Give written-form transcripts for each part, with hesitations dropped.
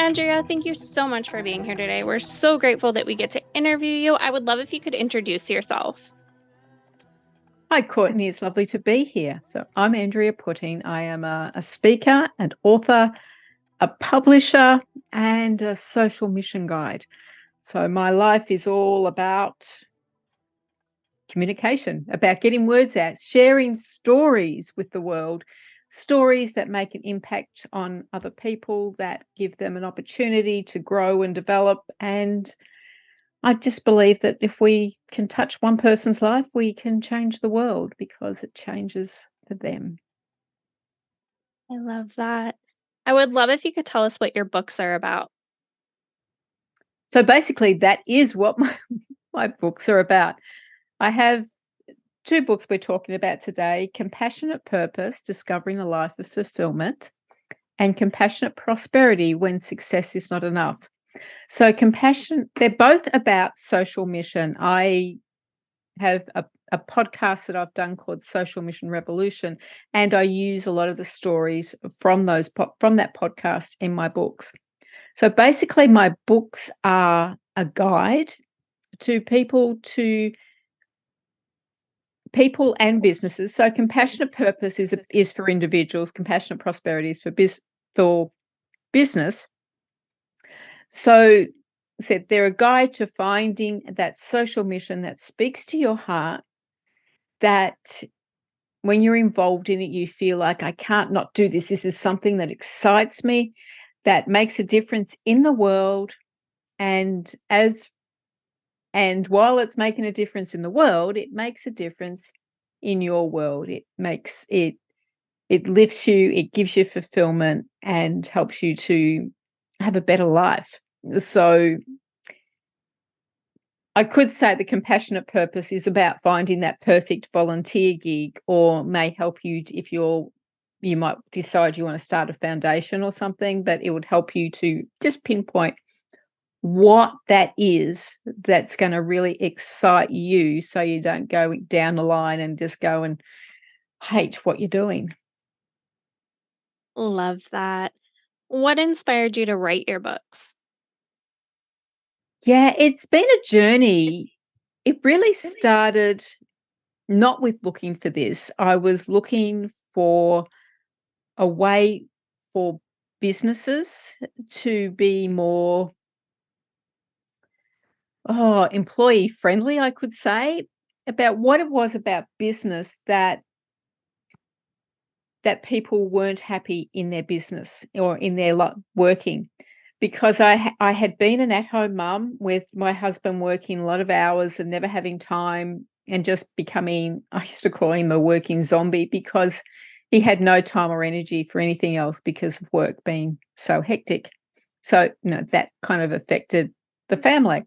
Andrea. Thank you so much for being here today. We're so grateful that we get to interview you. I would love if you could introduce yourself. Hi, Courtney. It's lovely to be here. So, I'm Andrea Putting. I am a speaker, an author, a publisher, and a social mission guide. So, my life is all about communication, about getting words out, sharing stories with the world, stories that make an impact on other people, that give them an opportunity to grow and develop. And I just believe that if we can touch one person's life, we can change the world because it changes for them. I love that. I would love if you could tell us what your books are about. So basically, that is what my books are about. I have two books we're talking about today: Compassionate Purpose, Discovering a Life of Fulfillment, and Compassionate Prosperity, When Success is Not Enough. So they're both about social mission. I have a podcast that I've done called Social Mission Revolution, and I use a lot of the stories from from that podcast in my books. So basically, my books are a guide to people and businesses. So Compassionate Purpose is for individuals. Compassionate Prosperity is for business. So said they're a guide to finding that social mission that speaks to your heart, that when you're involved in it, you feel like, I can't not do this. This is something that excites me, that makes a difference in the world. And while it's making a difference in the world, it makes a difference in your world. It lifts you, it gives you fulfillment and helps you to have a better life. So I could say the Compassionate Purpose is about finding that perfect volunteer gig, or may help you if you might decide you want to start a foundation or something, but it would help you to just pinpoint what that is that's going to really excite you, so you don't go down the line and just go and hate what you're doing. Love that. What inspired you to write your books? Yeah, it's been a journey. It really started not with looking for this. I was looking for a way for businesses to be more employee friendly, I could say, about what it was about business that people weren't happy in their business or in their working. Because I had been an at-home mum with my husband working a lot of hours and never having time, and just becoming, I used to call him a working zombie, because he had no time or energy for anything else because of work being so hectic. So, that kind of affected the family.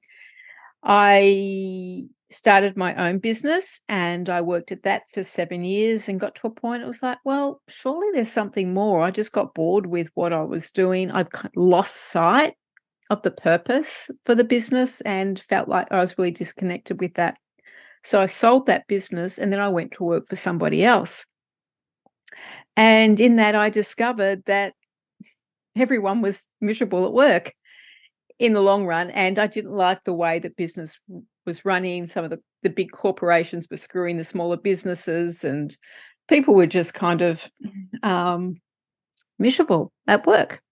I started my own business and I worked at that for 7 years and got to a point it was like, well, surely there's something more. I just got bored with what I was doing. I lost sight of the purpose for the business and felt like I was really disconnected with that. So I sold that business and then I went to work for somebody else. And in that, I discovered that everyone was miserable at work in the long run, and I didn't like the way that business was running. Some of the big corporations were screwing the smaller businesses, and people were just kind of miserable at work.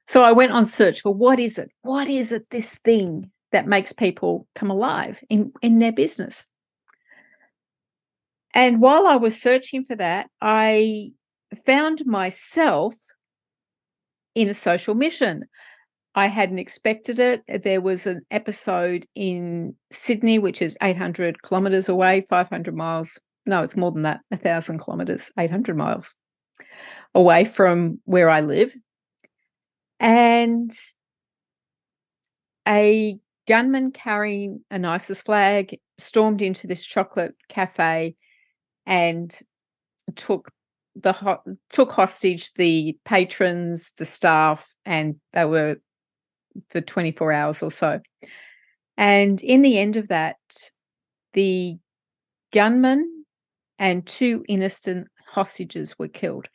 So I went on search for what is it? What is it, this thing that makes people come alive in their business? And while I was searching for that, I found myself in a social mission. I hadn't expected it. There was an episode in Sydney, which is 800 kilometres away, 500 miles. No, it's more than that, 1,000 kilometres, 800 miles away from where I live. And a gunman carrying an ISIS flag stormed into this chocolate cafe and took hostage the patrons, the staff, and they were for 24 hours or so. And in the end of that, the gunman and 2 innocent hostages were killed.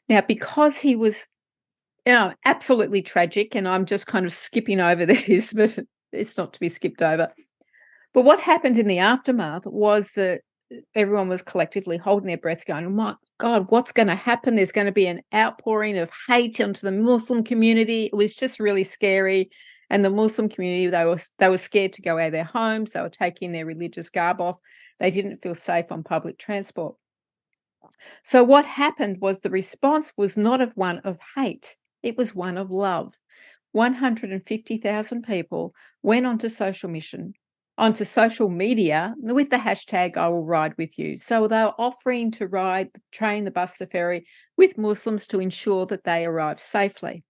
Now, because he was absolutely tragic, and I'm just kind of skipping over this, but it's not to be skipped over. But what happened in the aftermath was that everyone was collectively holding their breath going, "Oh my God, what's gonna happen? There's gonna be an outpouring of hate onto the Muslim community." It was just really scary. And the Muslim community, they were scared to go out of their homes. They were taking their religious garb off. They didn't feel safe on public transport. So what happened was the response was not of one of hate, it was one of love. 150,000 people went onto social media with the hashtag I will ride with you. So they were offering to ride the train, the bus, the ferry with Muslims to ensure that they arrive safely.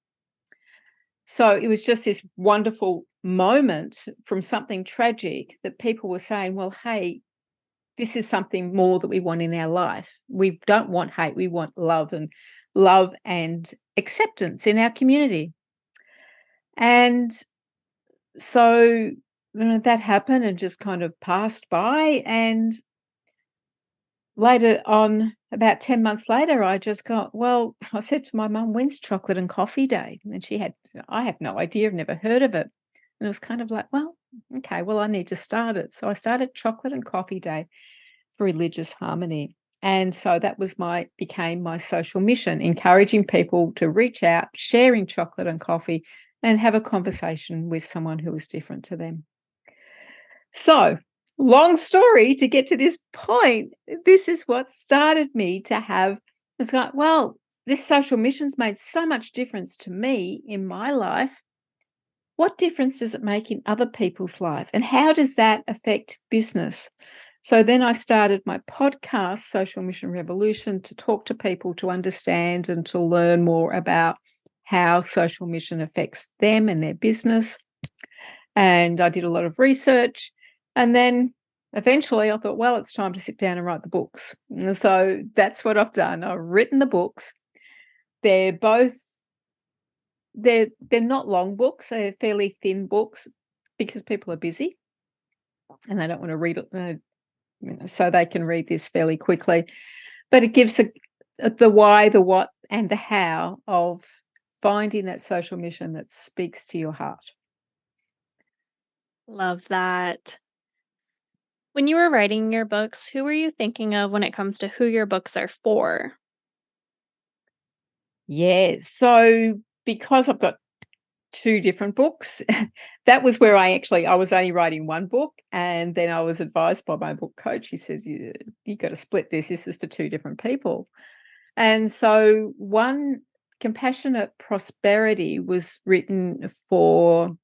So it was just this wonderful moment from something tragic that people were saying, well, hey, this is something more that we want in our life. We don't want hate, we want love and acceptance in our community. And so, that happened and just kind of passed by. And later on, about 10 months later, I just got, well, I said to my mum, when's chocolate and coffee day? And I have no idea, I've never heard of it. And it was kind of like, well, okay, well, I need to start it. So I started chocolate and coffee day for religious harmony. And so that became my social mission, encouraging people to reach out, sharing chocolate and coffee, and have a conversation with someone who is different to them. So, long story to get to this point, this is what started me to have, it's like, well, this social mission's made so much difference to me in my life. What difference does it make in other people's life? And how does that affect business? So then I started my podcast, Social Mission Revolution, to talk to people to understand and to learn more about how social mission affects them and their business. And I did a lot of research. And then eventually I thought, well, it's time to sit down and write the books. And so that's what I've done. I've written the books. They're not long books, they're fairly thin books because people are busy and they don't want to read it, so they can read this fairly quickly. But it gives the why, the what, and the how of finding that social mission that speaks to your heart. Love that. When you were writing your books, who were you thinking of when it comes to who your books are for? Yeah. So because I've got two different books, that was where I was only writing one book, and then I was advised by my book coach. He says, you got to split this. This is for two different people. And so one, Compassionate Prosperity, was written for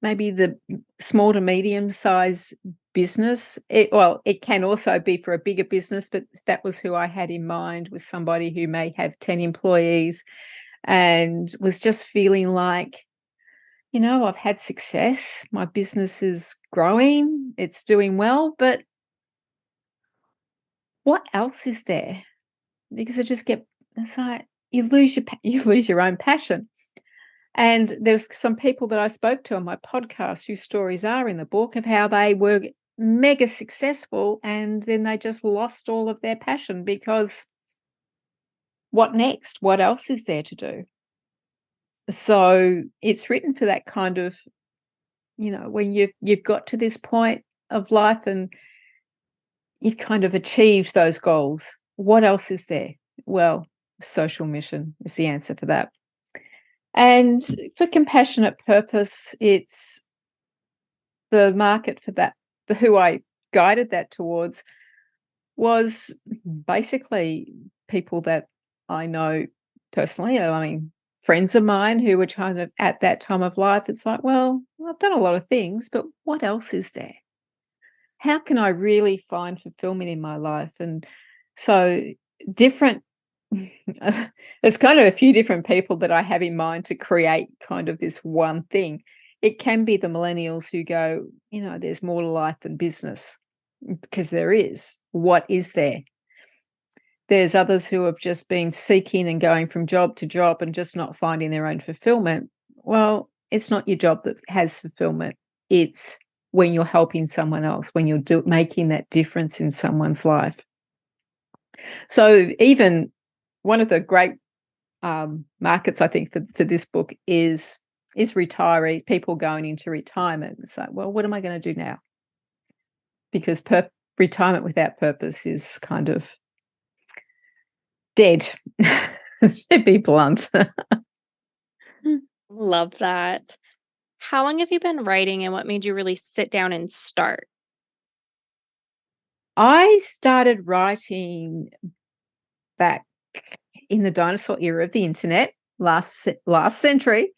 maybe the small to medium size business. It can also be for a bigger business, but that was who I had in mind, was somebody who may have 10 employees and was just feeling like, I've had success. My business is growing. It's doing well, but what else is there? Because it's like you lose your own passion. And there's some people that I spoke to on my podcast whose stories are in the book of how they were mega successful and then they just lost all of their passion because what next? What else is there to do? So it's written for that kind of, when you've got to this point of life and you've kind of achieved those goals. What else is there? Well, social mission is the answer for that. And for Compassionate Purpose, it's the market for that, who I guided that towards was basically people that I know personally. I mean, friends of mine who were kind of at that time of life. It's like, well, I've done a lot of things, but what else is there? How can I really find fulfillment in my life? And so different there's kind of a few different people that I have in mind to create kind of this one thing. It can be the millennials who go, there's more to life than business, because there is. What is there? There's others who have just been seeking and going from job to job and just not finding their own fulfillment. Well, it's not your job that has fulfillment. It's when you're helping someone else, when you're making that difference in someone's life. So even one of the great markets, I think, for this book is retirees, people going into retirement. It's like, well, what am I gonna do now? Because retirement without purpose is kind of dead, to be blunt. Love that. How long have you been writing and what made you really sit down and start? I started writing back in the dinosaur era of the internet, last century,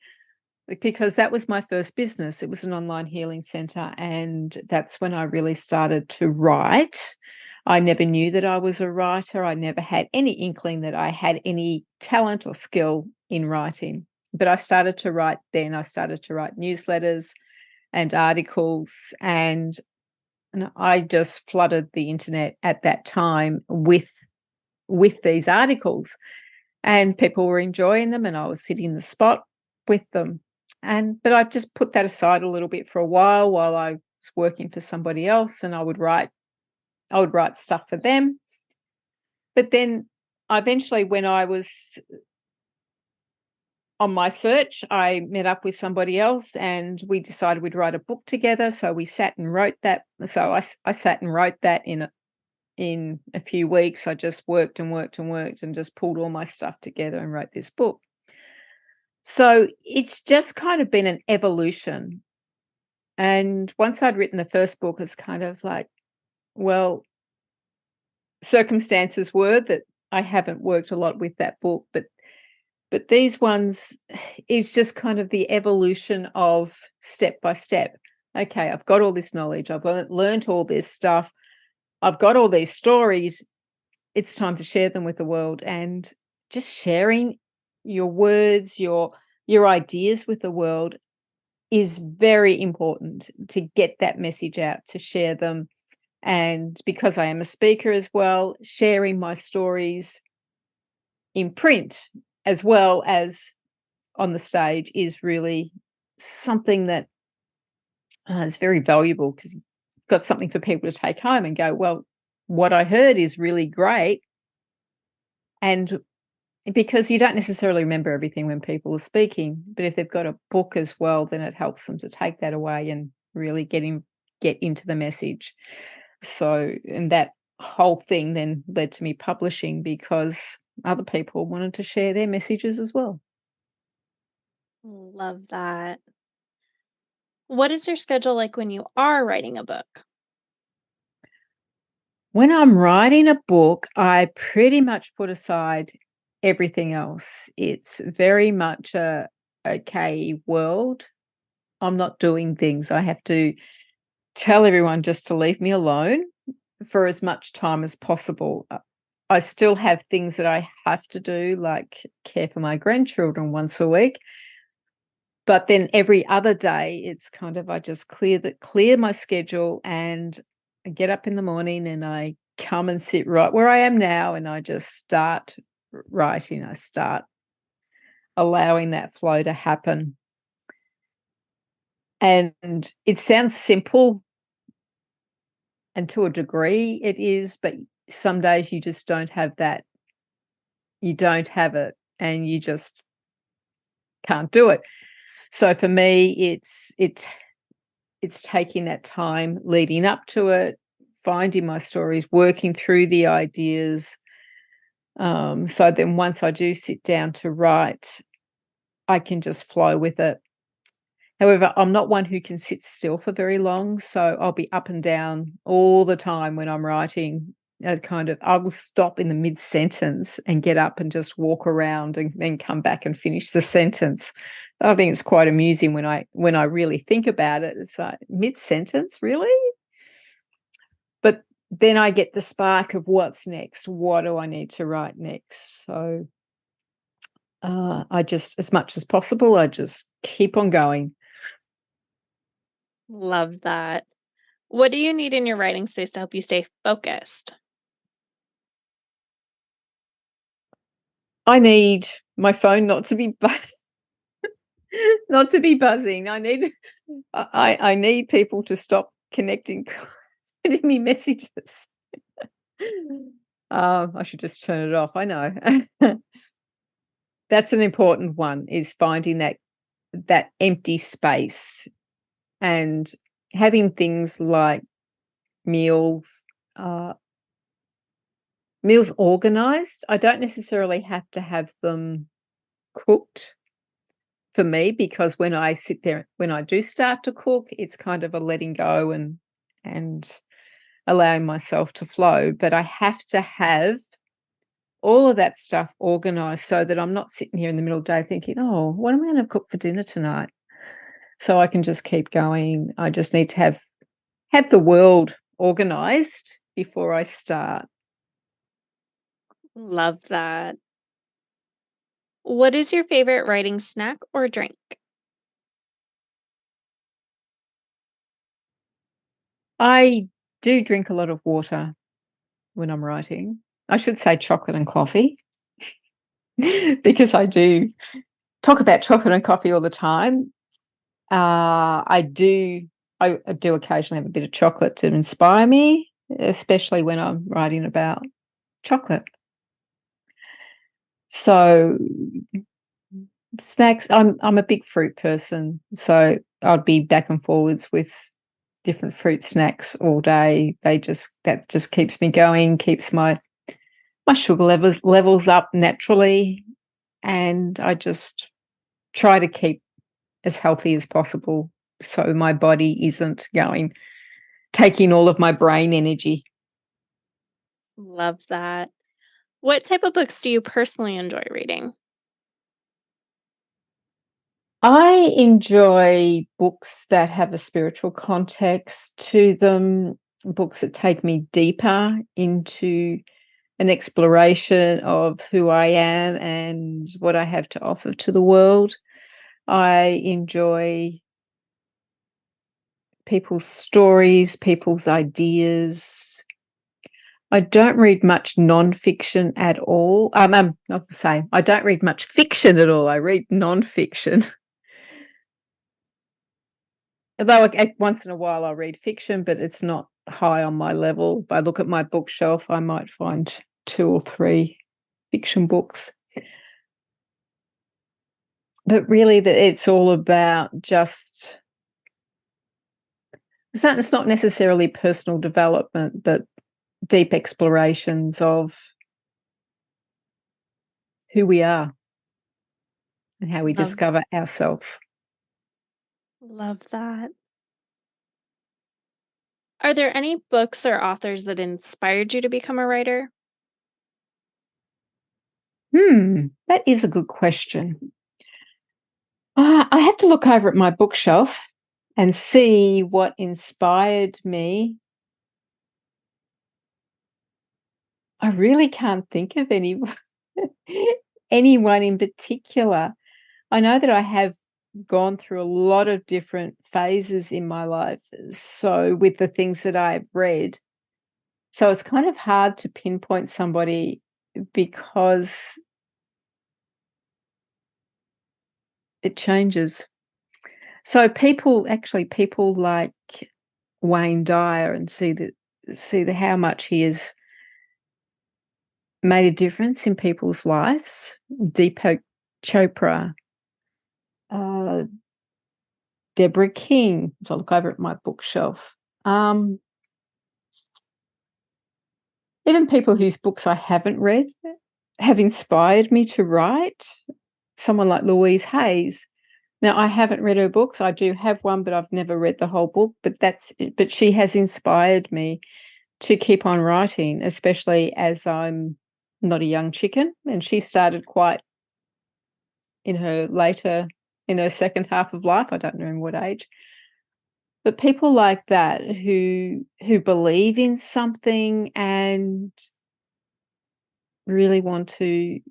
because that was my first business. It was an online healing center, and that's when I really started to write. I never knew that I was a writer. I never had any inkling that I had any talent or skill in writing. But I started to write then. I started to write newsletters and articles, and I just flooded the internet at that time with these articles, and people were enjoying them, and I was hitting the spot with them. But I just put that aside a little bit for a while I was working for somebody else, and I would write stuff for them. But then eventually, when I was on my search, I met up with somebody else and we decided we'd write a book together. So we sat and wrote that. So I sat and wrote that in a few weeks. I just worked and worked and worked and just pulled all my stuff together and wrote this book. So it's just kind of been an evolution. And once I'd written the first book, it's kind of like, well, circumstances were that I haven't worked a lot with that book, but these ones is just kind of the evolution of step by step. Okay, I've got all this knowledge. I've learned all this stuff. I've got all these stories. It's time to share them with the world, and just sharing your words, your ideas with the world is very important to get that message out, to share them. And because I am a speaker as well, sharing my stories in print as well as on the stage is really something that is very valuable, because you've got something for people to take home and go, well, what I heard is really great. And because you don't necessarily remember everything when people are speaking, but if they've got a book as well, then it helps them to take that away and really get into the message. So, and that whole thing then led to me publishing because other people wanted to share their messages as well. Love that. What is your schedule like when you are writing a book? When I'm writing a book, I pretty much put aside everything else. It's very much a okay world. I'm not doing things. I have to tell everyone just to leave me alone for as much time as possible. I still have things that I have to do, like care for my grandchildren once a week. But then every other day, it's kind of I just clear my schedule, and I get up in the morning and I come and sit right where I am now, and I just start writing. I start allowing that flow to happen. And it sounds simple, and to a degree it is, but some days you just don't have that. You don't have it, and you just can't do it. So for me, it's taking that time leading up to it, finding my stories, working through the ideas. So then once I do sit down to write, I can just flow with it. However, I'm not one who can sit still for very long, so I'll be up and down all the time when I'm writing. I will stop in the mid sentence and get up and just walk around and then come back and finish the sentence. I think it's quite amusing when I really think about it. It's like mid sentence, really? But then I get the spark of what's next. What do I need to write next? So I just, as much as possible, I just keep on going. Love that. What do you need in your writing space to help you stay focused? I need my phone not to be not to be buzzing. I need people to stop connecting, sending me messages. I should just turn it off. I know. That's an important one, is finding that empty space and having things like meals, uh, meals organized. I don't necessarily have to have them cooked for me, because when I sit there, when I do start to cook, it's kind of a letting go and allowing myself to flow. But I have to have all of that stuff organized so that I'm not sitting here in the middle of the day thinking, oh, what am I going to cook for dinner tonight? So I can just keep going. I just need to have the world organized before I start. Love that. What is your favorite writing snack or drink? I do drink a lot of water when I'm writing. I should say chocolate and coffee because I do talk about chocolate and coffee all the time. I do occasionally have a bit of chocolate to inspire me, especially when I'm writing about chocolate. So snacks, I'm a big fruit person, so I'd be back and forwards with different fruit snacks all day. That just keeps me going, keeps my sugar levels up naturally, and I just try to keep as healthy as possible so my body isn't taking all of my brain energy. Love that. What type of books do you personally enjoy reading? I enjoy books that have a spiritual context to them, books that take me deeper into an exploration of who I am and what I have to offer to the world. I enjoy people's stories, people's ideas. I don't read much nonfiction at all. Not the same. I don't read much fiction at all. I read nonfiction. Although once in a while I'll read fiction, but it's not high on my level. If I look at my bookshelf, I might find 2 or 3 fiction books. But really, it's all about just it's not necessarily personal development, but deep explorations of who we are and how we Love discover ourselves. love that. Are there any books or authors that inspired you to become a writer? That is a good question. I have to look over at my bookshelf and see what inspired me. I really can't think of anyone in particular. I know that I have gone through a lot of different phases in my life, so with the things that I've read. So it's kind of hard to pinpoint somebody because it changes. So people like Wayne Dyer, and see the how much he has made a difference in people's lives. Deepak Chopra, uh, Deborah King. So I look over at my bookshelf. Um, Even people whose books I haven't read have inspired me to write. Someone like Louise Hayes. Now, I haven't read her books. I do have one, but I've never read the whole book. But she has inspired me to keep on writing, especially as I'm not a young chicken. And she started quite in her second half of life. I don't know in what age. But people like that who believe in something and really want to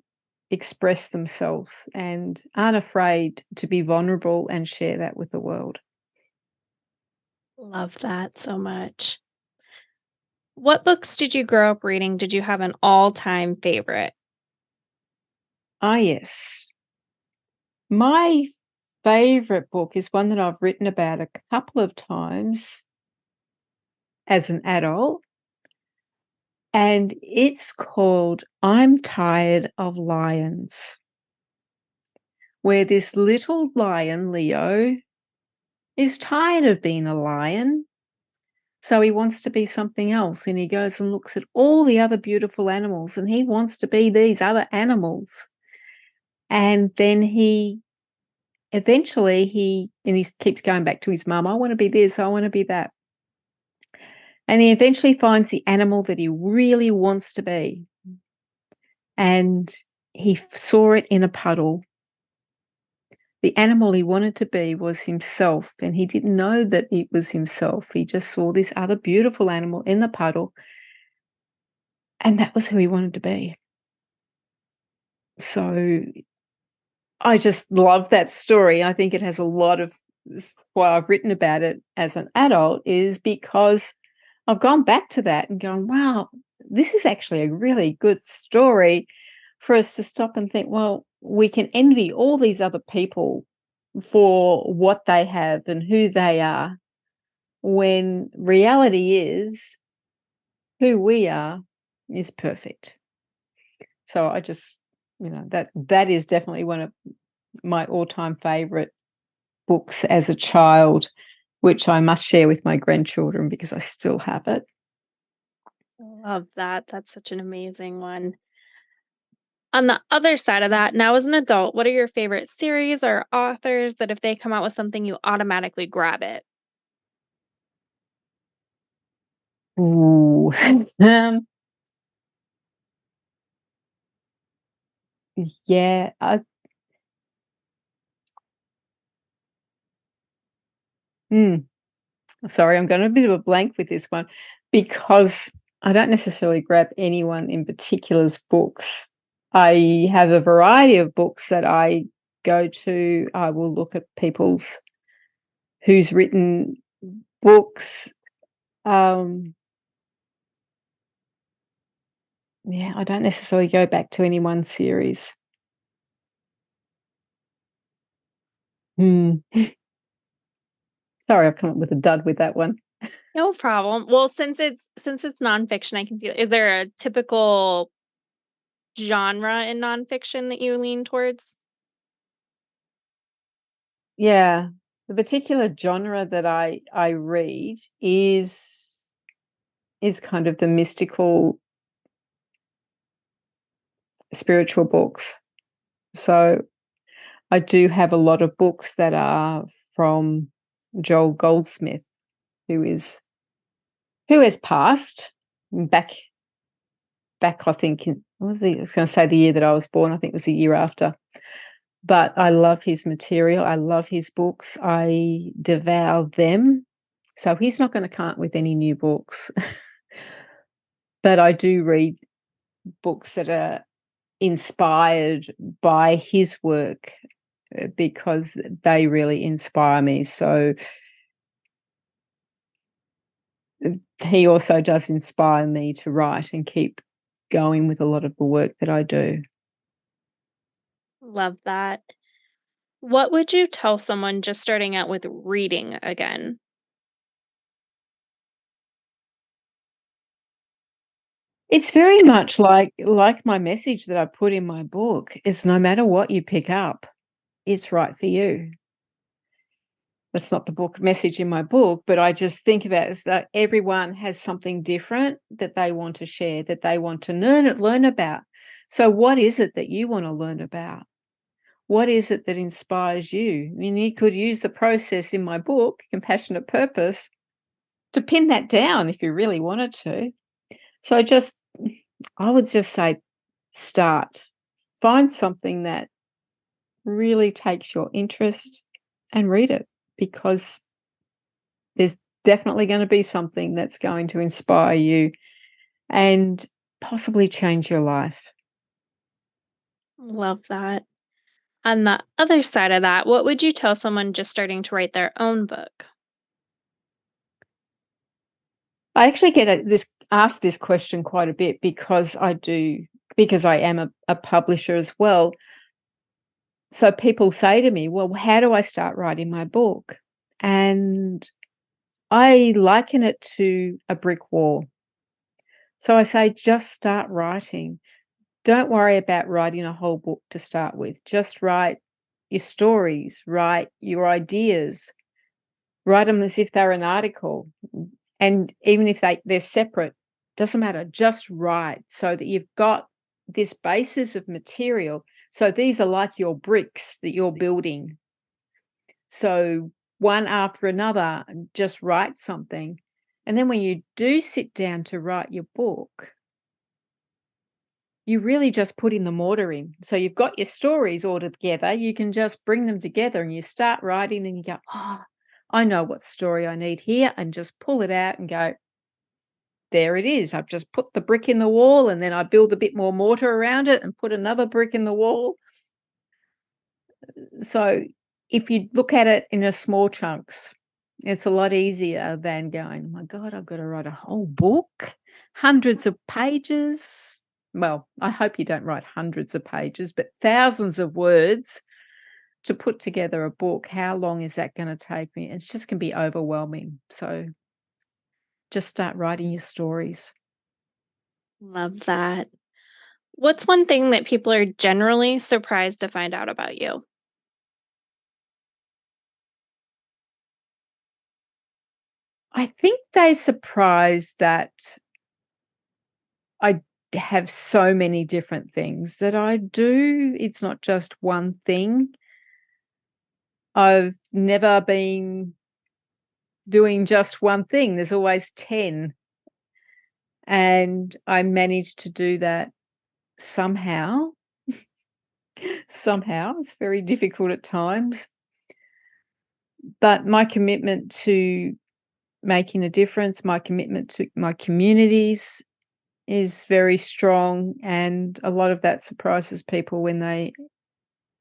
express themselves and aren't afraid to be vulnerable and share that with the world. Love that so much. What books did you grow up reading? Did you have an all-time favorite? Ah, yes. My favorite book is one that I've written about a couple of times as an adult, and it's called I'm Tired of Lions. where this little lion, Leo, is tired of being a lion. So he wants to be something else, and he goes and looks at all the other beautiful animals, and he wants to be these other animals. And then he eventually he keeps going back to his mum, "I wanna be this, I wanna be that." And he eventually finds the animal that he really wants to be, and he saw it in a puddle. The animal he wanted to be was himself, and he didn't know that it was himself. He just saw this other beautiful animal in the puddle, and that was who he wanted to be. So I just love that story. I think it has a lot of why I've written about it as an adult is because I've gone back to that and gone, wow, this is actually a really good story for us to stop and think, well, we can envy all these other people for what they have and who they are, when reality is who we are is perfect. So I just, that is definitely one of my all-time favorite books as a child, which I must share with my grandchildren because I still have it. Love that. That's such an amazing one. On the other side of that, now as an adult, what are your favorite series or authors that if they come out with something, you automatically grab it? Ooh. Um, yeah, mm, sorry, I'm going a bit of a blank with this one because I don't necessarily grab anyone in particular's books. I have a variety of books that I go to. I will look at people's who's written books. Um, yeah, I don't necessarily go back to any one series. Hmm. Sorry, I've come up with a dud with that one. No problem. Well, since it's nonfiction, I can see is there a typical genre in nonfiction that you lean towards? Yeah, the particular genre that I read is kind of the mystical spiritual books. So I do have a lot of books that are from Joel Goldsmith, who is who has passed back I think in what was I was going to say the year that I was born. I think it was the year after. But I love his material. I love his books. I devour them. So he's not going to come up with any new books. But I do read books that are inspired by his work because they really inspire me. So he also does inspire me to write and keep going with a lot of the work that I do. Love that. What would you tell someone just starting out with reading again? It's very much like my message that I put in my book is no matter what you pick up, it's right for you. That's not the book message in my book, but I just think about it as that everyone has something different that they want to share, that they want to learn about. So what is it that you want to learn about? What is it that inspires you? I mean, you could use the process in my book, Compassionate Purpose, to pin that down if you really wanted to. So I would just say start. Find something that really takes your interest and read it because there's definitely going to be something that's going to inspire you and possibly change your life. Love that. On the other side of that, what would you tell someone just starting to write their own book? I actually get this asked this question quite a bit because I am a publisher as well. So people say to me, "Well, how do I start writing my book?" And I liken it to a brick wall. So I say, just start writing. Don't worry about writing a whole book to start with. Just write your stories, write your ideas, write them as if they're an article. And even if they're separate, doesn't matter, just write so that you've got this basis of material. So these are like your bricks that you're building. So one after another, just write something. And then when you do sit down to write your book, you really just put in the mortar in. So you've got your stories all together. You can just bring them together and you start writing and you go, oh, I know what story I need here, and just pull it out and go, there it is. I've just put the brick in the wall and then I build a bit more mortar around it and put another brick in the wall. So if you look at it in a small chunks, it's a lot easier than going, oh my God, I've got to write a whole book, hundreds of pages. Well, I hope you don't write hundreds of pages, but thousands of words to put together a book. How long is that going to take me? It's just going to be overwhelming. So just start writing your stories. Love that. What's one thing that people are generally surprised to find out about you? I think they're surprised that I have so many different things that I do. It's not just one thing. I've never been doing just one thing. There's always 10. And I managed to do that somehow. Somehow. It's very difficult at times. But my commitment to making a difference, my commitment to my communities is very strong, and a lot of that surprises people when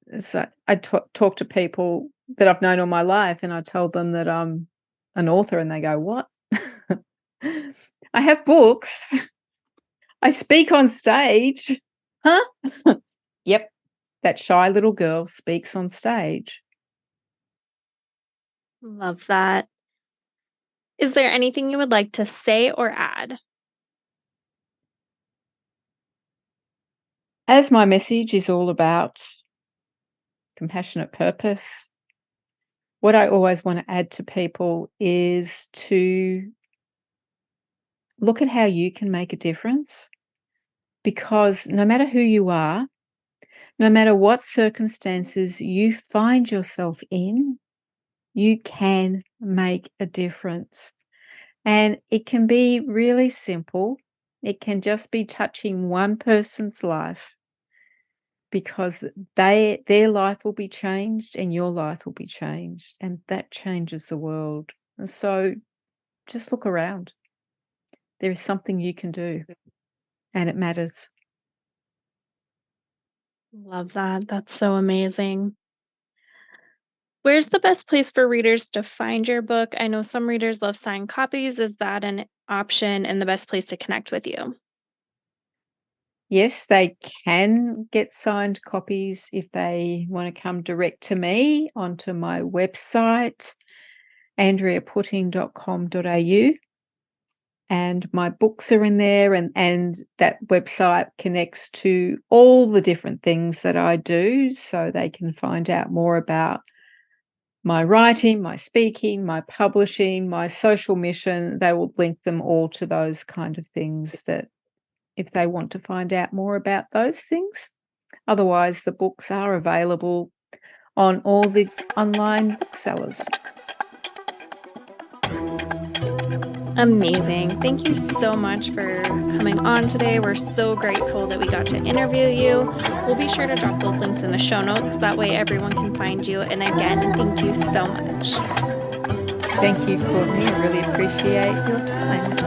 it's like I talk to people that I've known all my life, and I tell them that I'm an author, and they go, "What?" I have books. I speak on stage. Huh? Yep, that shy little girl speaks on stage. Love that. Is there anything you would like to say or add? As my message is all about compassionate purpose, what I always want to add to people is to look at how you can make a difference, because no matter who you are, no matter what circumstances you find yourself in, you can make a difference. And it can be really simple. It can just be touching one person's life, because their life will be changed and your life will be changed, and that changes the world. And so just look around. There is something you can do, and it matters. Love that. That's so amazing. Where's the best place for readers to find your book? I know some readers love signed copies. Is that an option and the best place to connect with you? Yes, they can get signed copies if they want to come direct to me onto my website, andreaputting.com.au. And my books are in there, and that website connects to all the different things that I do, so they can find out more about my writing, my speaking, my publishing, my social mission. They will link them all to those kind of things, that if they want to find out more about those things. Otherwise, the books are available on all the online booksellers. Amazing. Thank you so much for coming on today. We're so grateful that we got to interview you. We'll be sure to drop those links in the show notes. That way everyone can find you. And again, thank you so much. Thank you, Courtney. I really appreciate your time.